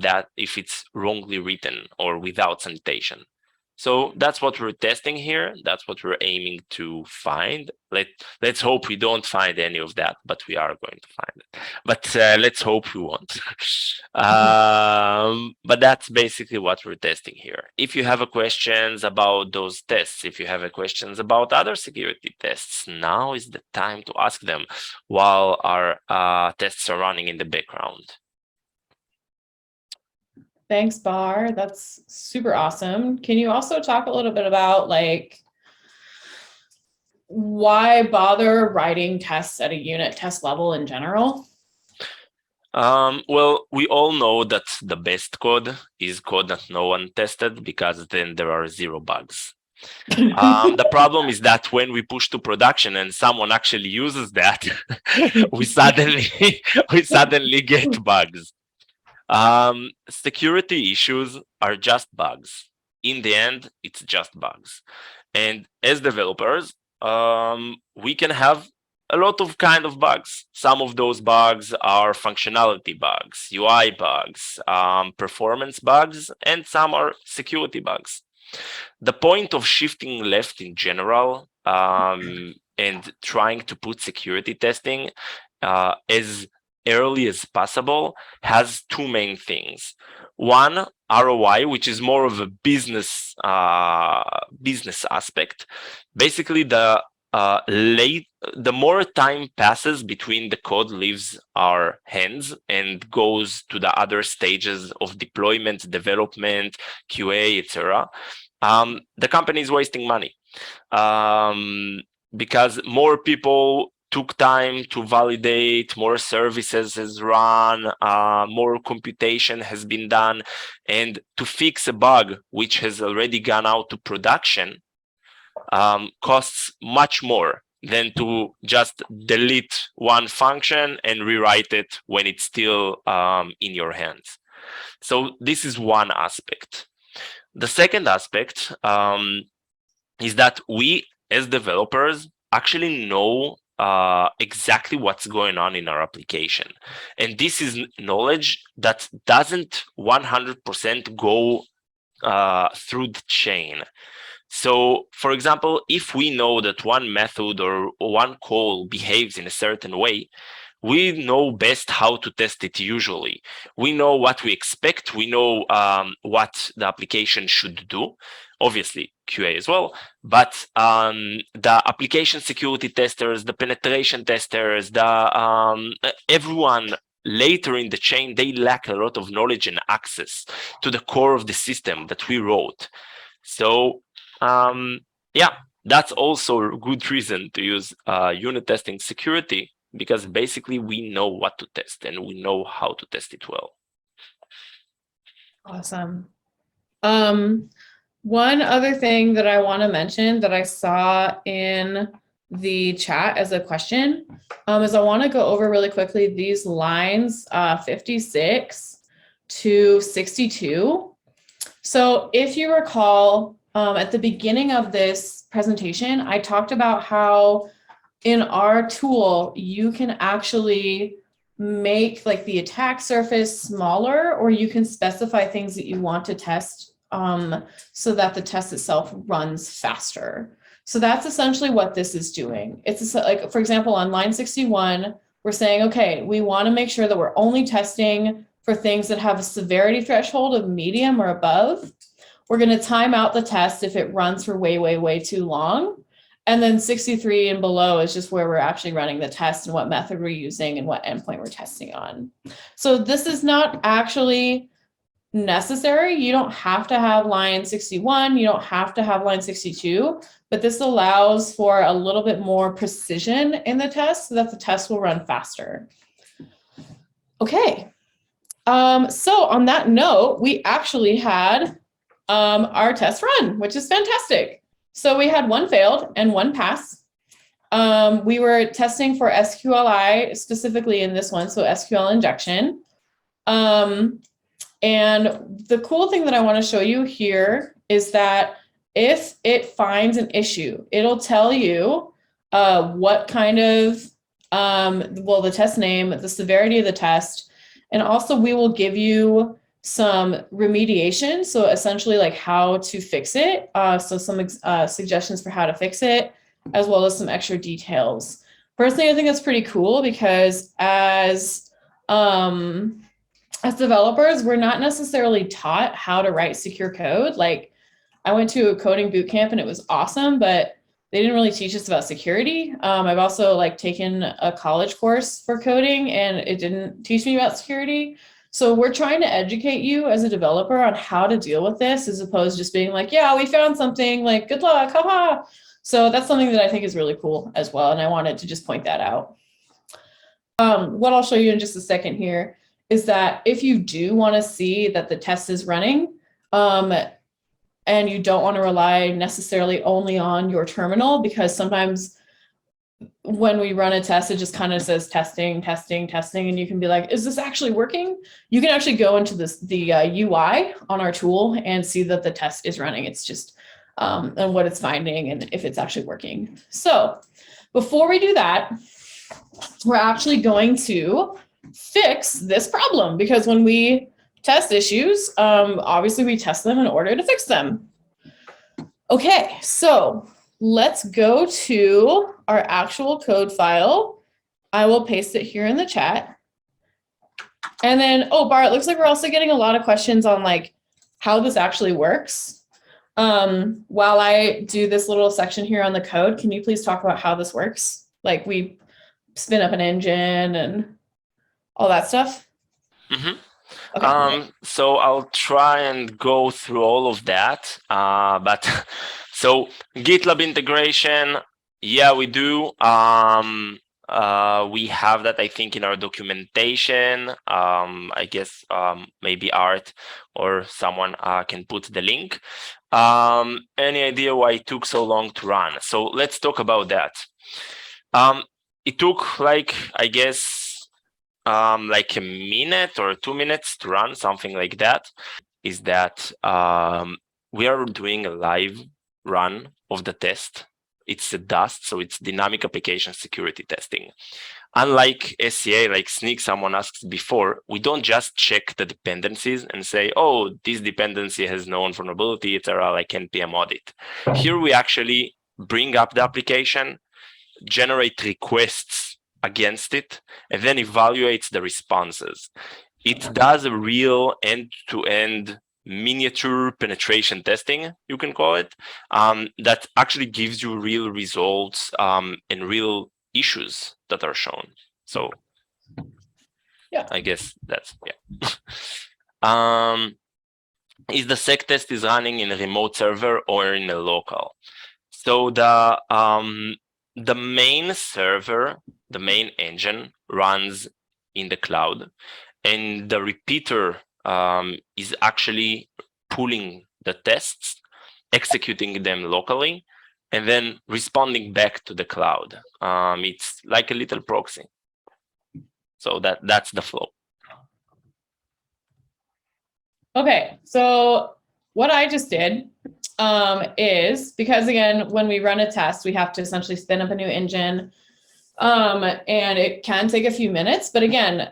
it's wrongly written or without sanitation. So that's what we're testing here. That's what we're aiming to find. Let's hope we don't find any of that, but we are going to find it. But let's hope we won't. But that's basically what we're testing here. If you have questions about those tests, if you have questions about other security tests, now is the time to ask them while our tests are running in the background. Thanks, Bar. That's super awesome. Can you also talk a little bit about why bother writing tests at a unit test level in general? Well, we all know that the best code is code that no one tested, because then there are 0 bugs. The problem is that when we push to production and someone actually uses that, we suddenly get bugs. Security issues are just bugs. In the end, it's just bugs. And as developers, we can have a lot of kind of bugs. Some of those bugs are functionality bugs, UI bugs, performance bugs, and some are security bugs. The point of shifting left in general and trying to put security testing as early as possible has two main things. One, ROI, which is more of a business aspect. Basically, the more time passes between the code leaves our hands and goes to the other stages of deployment, development, QA, etc., the company is wasting money because more people took time to validate, more services has run, more computation has been done, and to fix a bug which has already gone out to production costs much more than to just delete one function and rewrite it when it's still in your hands. So this is one aspect. The second aspect is that we as developers actually know exactly what's going on in our application. And this is knowledge that doesn't 100% go through the chain. So, for example, if we know that one method or one call behaves in a certain way, we know best how to test it usually. We know what we expect. We know what the application should do. Obviously, QA as well. But the application security testers, the penetration testers, everyone later in the chain, they lack a lot of knowledge and access to the core of the system that we wrote. So yeah, that's also a good reason to use unit testing security, because basically we know what to test and we know how to test it well. Awesome. One other thing that I want to mention that I saw in the chat as a question is I want to go over really quickly these lines 56 to 62. So if you recall, at the beginning of this presentation, I talked about how in our tool, you can actually make like the attack surface smaller, or you can specify things that you want to test so that the test itself runs faster. So that's essentially what this is doing. It's like, for example, on line 61, we're saying, okay, we want to make sure that we're only testing for things that have a severity threshold of medium or above. We're going to time out the test if it runs for way, way, way too long. And then 63 and below is just where we're actually running the test and what method we're using and what endpoint we're testing on. So this is not actually necessary. You don't have to have line 61. You don't have to have line 62, but this allows for a little bit more precision in the test so that the test will run faster. Okay. So on that note, we actually had our test run, which is fantastic. So we had one failed and one pass. We were testing for SQLi specifically in this one, so SQL injection. And the cool thing that I want to show you here is that if it finds an issue, it'll tell you what kind of, well, the test name, the severity of the test, and also we will give you some remediation. So essentially like how to fix it. So some suggestions for how to fix it, as well as some extra details. Personally, I think that's pretty cool because as developers, we're not necessarily taught how to write secure code. Like I went to a coding boot camp and it was awesome, but they didn't really teach us about security. I've also like taken a college course for coding and it didn't teach me about security. So we're trying to educate you as a developer on how to deal with this, as opposed to just being like, yeah, we found something, like, good luck, haha. So that's something that I think is really cool as well. And I wanted to just point that out. What I'll show you in just a second here is that if you do want to see that the test is running, and you don't want to rely necessarily only on your terminal, because sometimes when we run a test, it just kind of says testing, testing, testing, and you can be like, is this actually working? You can actually go into the UI on our tool and see that the test is running. It's just and what it's finding and if it's actually working. So before we do that, we're actually going to fix this problem, because when we test issues, obviously we test them in order to fix them. Okay, so let's go to our actual code file. I will paste it here in the chat. And then, oh, Bar, it looks like we're also getting a lot of questions on like how this actually works. While I do this little section here on the code, can you please talk about how this works? Like we spin up an engine and all that stuff? Mm-hmm. Okay. So I'll try and go through all of that. But so GitLab integration, yeah, we do. We have that, I think, in our documentation. I guess maybe Art or someone can put the link. Any idea why it took so long to run? So let's talk about that. It took like, I guess, like a minute or 2 minutes to run, something like that. Is that we are doing a live run of the test. It's a DAST, so it's dynamic application security testing. Unlike SCA, like Sneak, someone asked before, we don't just check the dependencies and say, oh, this dependency has known vulnerability, etc., like NPM audit. Here we actually bring up the application, generate requests against it, and then evaluate the responses. It does a real end-to-end miniature penetration testing, you can call it, that actually gives you real results and real issues that are shown. So yeah, I guess that's, yeah. Is the sec test is running in a remote server or in a local? So the main server, the main engine runs in the cloud, and the repeater is actually pulling the tests, executing them locally, and then responding back to the cloud. It's like a little proxy. So that's the flow. Okay, so what I just did is, because again, when we run a test, we have to essentially spin up a new engine, and it can take a few minutes, but again,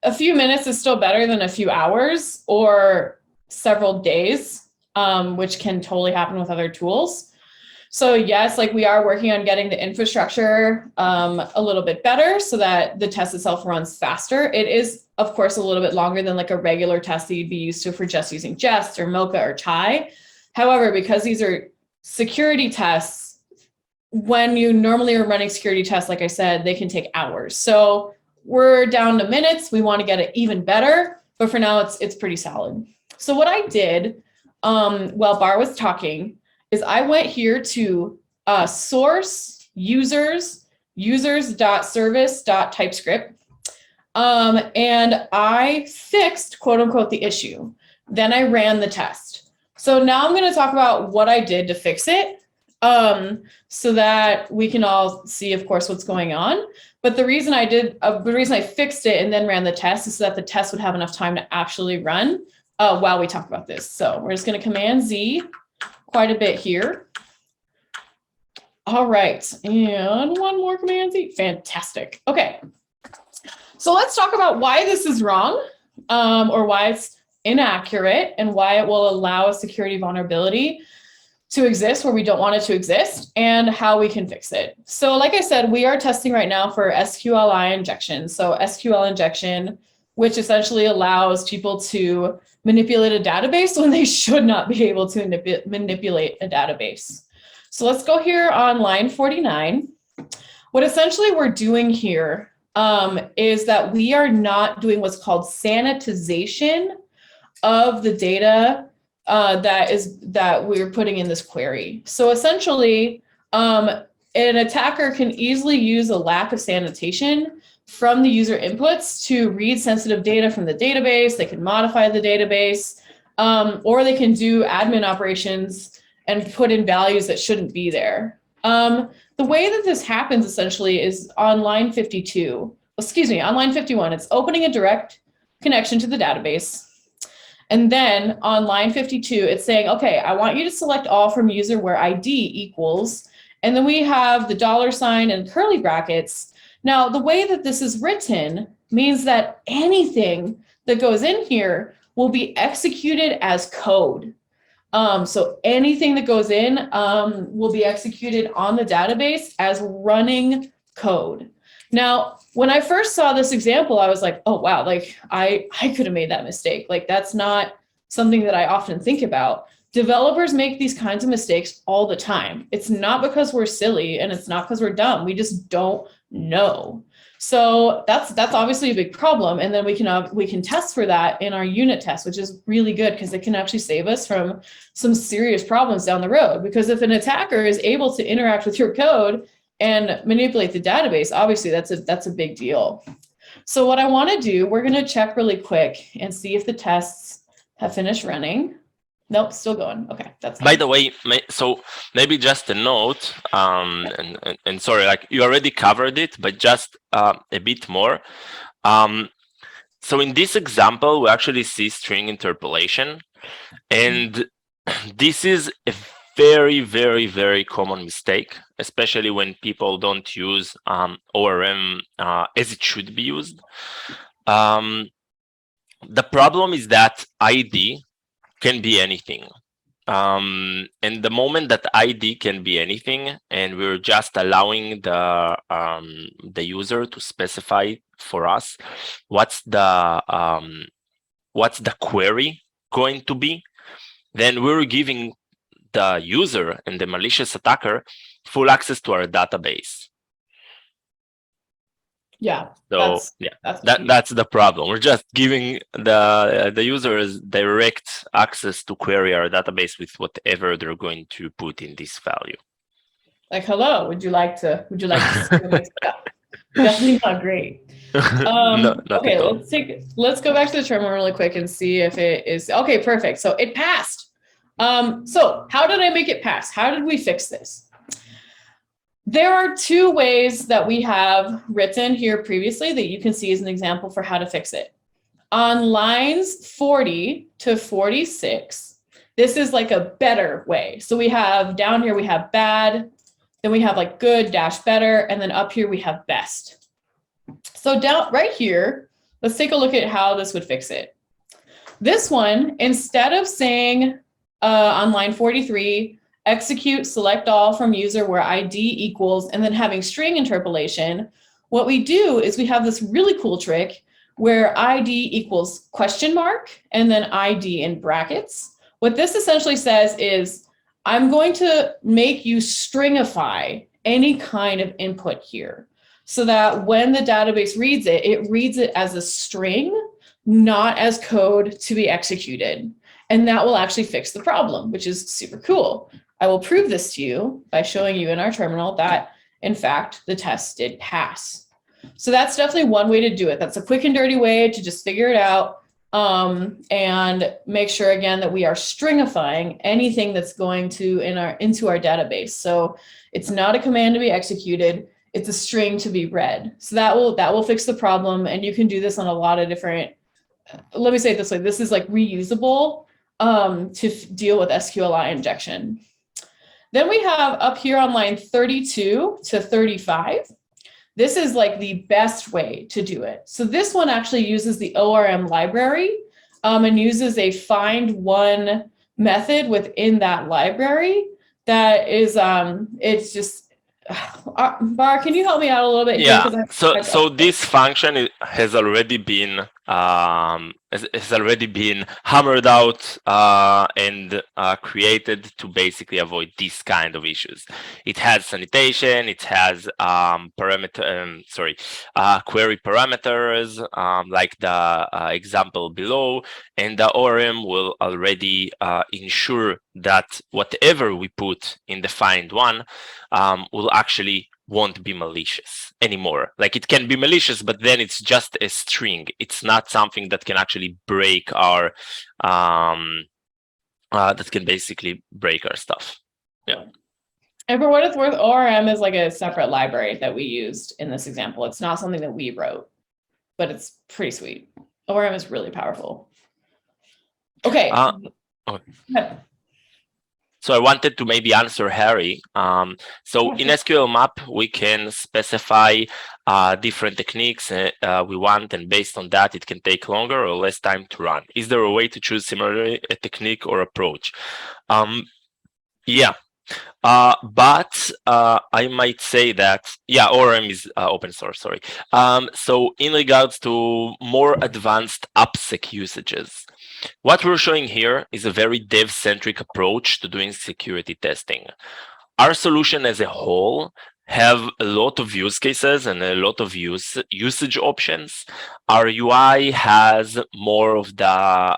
a few minutes is still better than a few hours or several days, which can totally happen with other tools. So yes, like we are working on getting the infrastructure a little bit better so that the test itself runs faster. It is, of course, a little bit longer than like a regular test that you'd be used to for just using Jest or Mocha or Chai. However, because these are security tests, when you normally are running security tests, like I said, they can take hours. So we're down to minutes. We want to get it even better, but for now it's pretty solid. So what I did while Bar was talking is I went here to source users.service.typescript, and I fixed, quote unquote, the issue. Then I ran the test. So now I'm going to talk about what I did to fix it, so that we can all see, of course, what's going on. But the reason I fixed it and then ran the test is so that the test would have enough time to actually run while we talk about this. So we're just going to Command Z quite a bit here. All right, and one more Command Z. Fantastic. Okay, so let's talk about why this is wrong, or why it's inaccurate, and why it will allow a security vulnerability to exist where we don't want it to exist, and how we can fix it. So like I said, we are testing right now for SQLI injection. So SQL injection, which essentially allows people to manipulate a database when they should not be able to manipulate a database. So let's go here on line 49. What essentially we're doing here is that we are not doing what's called sanitization of the data that we're putting in this query. So essentially, an attacker can easily use a lack of sanitation from the user inputs to read sensitive data from the database. They can modify the database, or they can do admin operations and put in values that shouldn't be there. The way that this happens essentially is on line 52, on line 51, it's opening a direct connection to the database. And then on line 52, it's saying, okay, I want you to select all from user where ID equals, and then we have the $ and curly brackets. Now, the way that this is written means that anything that goes in here will be executed as code. So anything that goes in will be executed on the database as running code. Now, when I first saw this example, I was like, oh, wow, like I could have made that mistake. Like that's not something that I often think about. Developers make these kinds of mistakes all the time. It's not because we're silly and it's not because we're dumb. We just don't know. So that's obviously a big problem. And then we can test for that in our unit test, which is really good because it can actually save us from some serious problems down the road. Because if an attacker is able to interact with your code and manipulate the database, obviously that's a big deal. So what I want to do, we're going to check really quick and see if the tests have finished running. Nope, still going. Okay, that's fine. By the way, so maybe just a note, and sorry, like you already covered it, but just a bit more. So in this example, we actually see string interpolation, and this is a very, very, very common mistake, especially when people don't use ORM as it should be used. The problem is that ID can be anything. And the moment that ID can be anything, and we're just allowing the user to specify for us what's the query going to be, then we're giving the user and the malicious attacker full access to our database. Yeah. So that's the problem. We're just giving the users direct access to query our database with whatever they're going to put in this value. Like, hello, would you like to Definitely not great. No, okay, at all. let's go back to the terminal really quick and see if it is okay. Perfect. So it passed. So how did I make it pass? How did we fix this? There are two ways that we have written here previously that you can see as an example for how to fix it. On lines 40 to 46, this is like a better way. So we have down here, we have bad, then we have like good dash better, and then up here we have best. So down right here, let's take a look at how this would fix it. This one, instead of saying on line 43, execute select all from user where ID equals, and then having string interpolation, what we do is we have this really cool trick where ID equals question mark and then ID in brackets. What this essentially says is, I'm going to make you stringify any kind of input here so that when the database reads it, it reads it as a string, not as code to be executed. And that will actually fix the problem, which is super cool. I will prove this to you by showing you in our terminal that, in fact, the test did pass. So that's definitely one way to do it. That's a quick and dirty way to just figure it out and make sure, again, that we are stringifying anything that's going to into our database. So it's not a command to be executed. It's a string to be read. So that will fix the problem. And you can do this on a lot of different, let me say it this way. This is like reusable to deal with SQLi injection. Then we have up here on line 32 to 35. This is like the best way to do it. So this one actually uses the ORM library and uses a find one method within that library. That is, it's just, Bar, can you help me out a little bit? Yeah. Here? So this function has already been hammered out and created to basically avoid this kind of issues. It has sanitation. It has query parameters like the example below, and the ORM will already ensure that whatever we put in the find one will actually won't be malicious anymore. Like it can be malicious, but then it's just a string. It's not something that can actually break our that can basically break our stuff. Yeah. And for what it's worth, ORM is like a separate library that we used in this example. It's not something that we wrote, but it's pretty sweet. ORM is really powerful. Okay. So I wanted to maybe answer Harry. So in SQL map, we can specify different techniques we want, and based on that, it can take longer or less time to run. Is there a way to choose similarly a technique or approach? Yeah. But I might say that, yeah, ORM is open source, sorry. So in regards to more advanced appsec usages, what we're showing here is a very dev-centric approach to doing security testing. Our solution as a whole have a lot of use cases and a lot of usage options. Our UI has more of the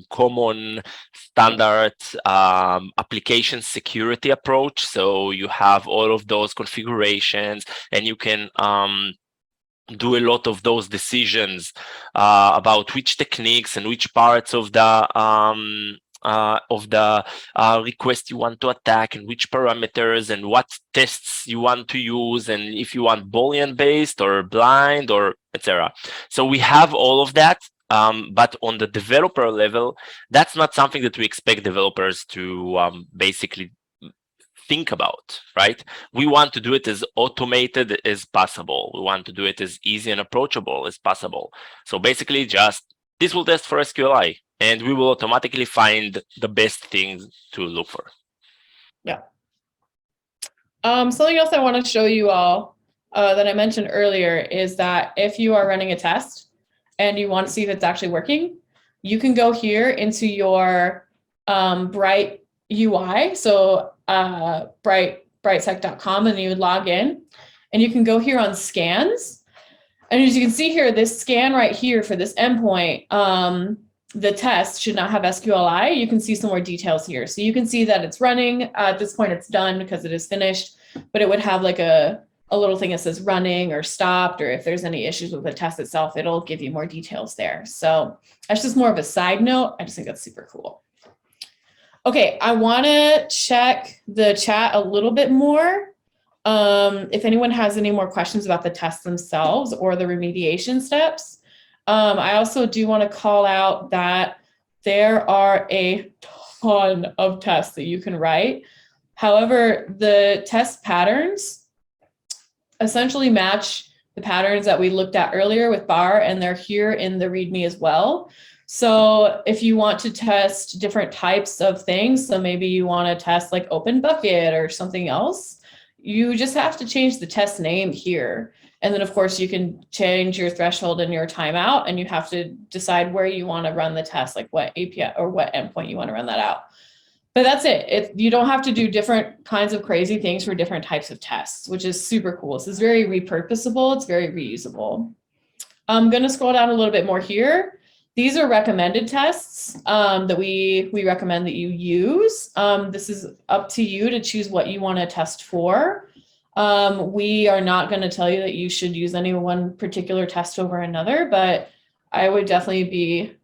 common standard application security approach. So you have all of those configurations, and you can do a lot of those decisions about which techniques and which parts of the of the request you want to attack, and which parameters and what tests you want to use, and if you want Boolean based or blind or etc. So we have all of that. But on the developer level, that's not something that we expect developers to basically think about, right? We want to do it as automated as possible. We want to do it as easy and approachable as possible. So basically just this will test for SQLi, and we will automatically find the best things to look for. Yeah. Something else I want to show you all that I mentioned earlier is that if you are running a test and you want to see if it's actually working, you can go here into your Bright UI. So brightsec.com, and you would log in, and you can go here on scans. And as you can see here, this scan right here for this endpoint, the test should not have SQLi. You can see some more details here. So you can see that it's running. At this point, it's done because it is finished, but it would have like a little thing that says running or stopped, or if there's any issues with the test itself, it'll give you more details there. So that's just more of a side note. I just think that's super cool. Okay, I want to check the chat a little bit more. If anyone has any more questions about the tests themselves or the remediation steps. I also do want to call out that there are a ton of tests that you can write. However, the test patterns essentially match the patterns that we looked at earlier with bar, and they're here in the README as well. So if you want to test different types of things, so maybe you want to test like open bucket or something else, you just have to change the test name here. And then of course you can change your threshold and your timeout, and you have to decide where you want to run the test, like what API or what endpoint you want to run that out. But that's it. You don't have to do different kinds of crazy things for different types of tests, which is super cool. This is very repurposable. It's very reusable. I'm going to scroll down a little bit more here. These are recommended tests that we recommend that you use. This is up to you to choose what you want to test for. We are not going to tell you that you should use any one particular test over another, but I would definitely be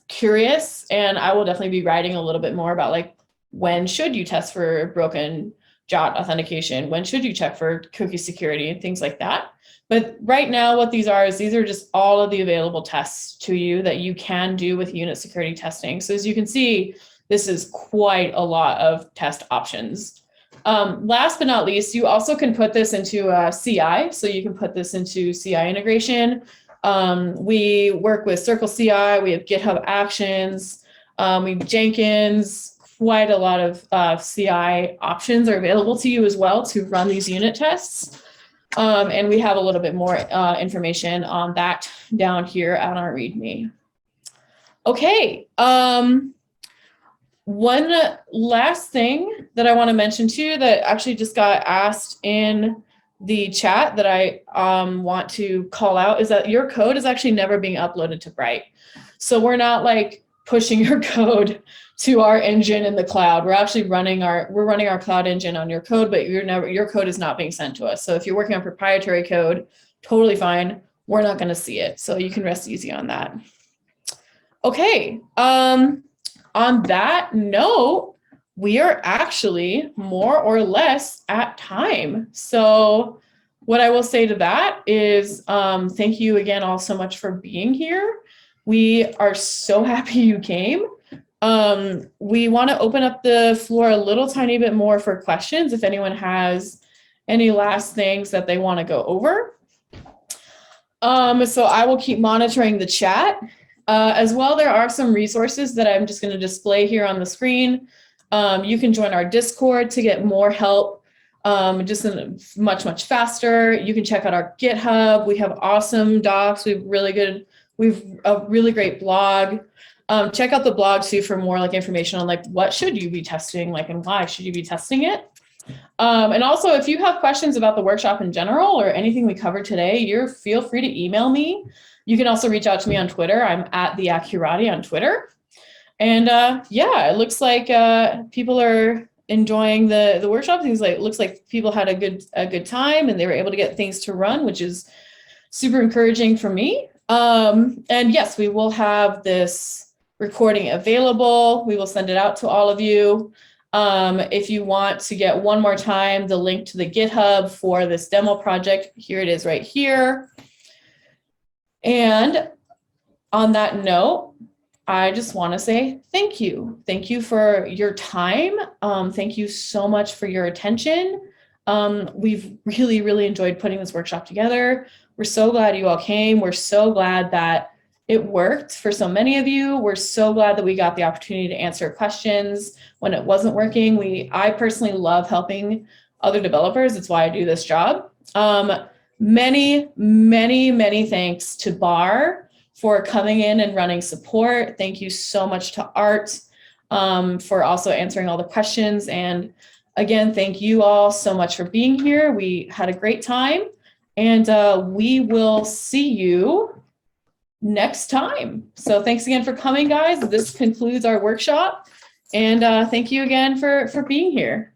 curious, and I will definitely be writing a little bit more about like, when should you test for broken JOT authentication? When should you check for cookie security and things like that? But right now what these are is these are just all of the available tests to you that you can do with unit security testing. So as you can see, this is quite a lot of test options. Last but not least, you also can put this into CI. So you can put this into CI integration. We work with Circle CI, we have GitHub Actions, we have Jenkins. Quite a lot of CI options are available to you as well to run these unit tests. And we have a little bit more information on that down here on our README. Okay. One last thing that I want to mention too that actually just got asked in the chat that I want to call out is that your code is actually never being uploaded to Bright. So we're not like pushing your code to our engine in the cloud. We're actually running our cloud engine on your code, but your code is not being sent to us. So if you're working on proprietary code, totally fine. We're not going to see it. So you can rest easy on that. Okay. On that note, we are actually more or less at time. So what I will say to that is thank you again all so much for being here. We are so happy you came. We want to open up the floor a little tiny bit more for questions if anyone has any last things that they want to go over. So I will keep monitoring the chat. As well, there are some resources that I'm just going to display here on the screen. You can join our Discord to get more help, just much faster. You can check out our GitHub. We have awesome docs. We have a really great blog. Check out the blog too for more like information on like what should you be testing, like, and why should you be testing it. And also, if you have questions about the workshop in general or anything we covered today, feel free to email me. You can also reach out to me on Twitter. I'm @theaccurati on Twitter. And yeah, it looks like people are enjoying the workshop. It looks like people had a good time and they were able to get things to run, which is super encouraging for me. And yes, we will have this recording available. We will send it out to all of you. If you want to get one more time the link to the GitHub for this demo project, here it is right here. And on that note, I just want to say thank you. Thank you for your time. Thank you so much for your attention. We've really, really enjoyed putting this workshop together. We're so glad you all came. We're so glad that it worked for so many of you. We're so glad that we got the opportunity to answer questions when it wasn't working. I personally love helping other developers. It's why I do this job. Many, many, many thanks to Bar for coming in and running support. Thank you so much to Art for also answering all the questions. And again, thank you all so much for being here. We had a great time, and we will see you next time. So thanks again for coming, guys. This concludes our workshop, and thank you again for being here.